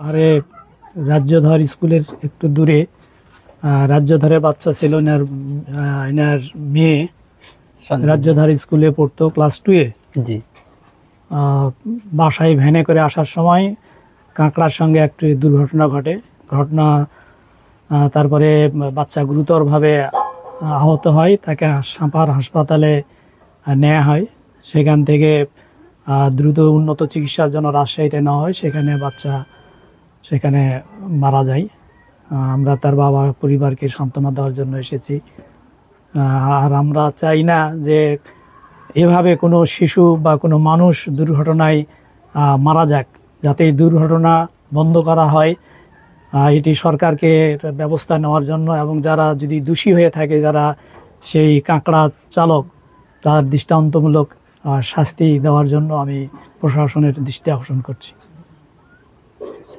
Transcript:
আরে রাজ্যধর স্কুলের একটু দূরে রাজ্যধরের বাচ্চা ছিল। এনার মেয়ে রাজ্যধর স্কুলে পড়তো ক্লাস 2-এ। জি। বাসায় ভ্যানে করে আসার সময় কাঁকড়ার সঙ্গে একটি দুর্ঘটনা ঘটে। তারপরে বাচ্চা গুরুতরভাবে আহত হয়, তাকে সাপাহার হাসপাতালে নেওয়া হয়। সেখান থেকে দ্রুত উন্নত চিকিৎসার জন্য রাজশাহীতে নেওয়া হয়। সেখানে মারা যায়। আমরা তার বাবা পরিবারকে সান্ত্বনা দেওয়ার জন্য এসেছি। আর আমরা চাই না যে এভাবে কোনো শিশু বা কোনো মানুষ দুর্ঘটনায় মারা যাক। যাতে এই দুর্ঘটনা বন্ধ করা হয়, এটি সরকারকে ব্যবস্থা নেওয়ার জন্য, এবং যারা যদি দোষী হয়ে থাকে, যারা সেই কাঁকড়া চালক, তার দৃষ্টান্তমূলক শাস্তি দেওয়ার জন্য আমি প্রশাসনের দৃষ্টি আকর্ষণ করছি।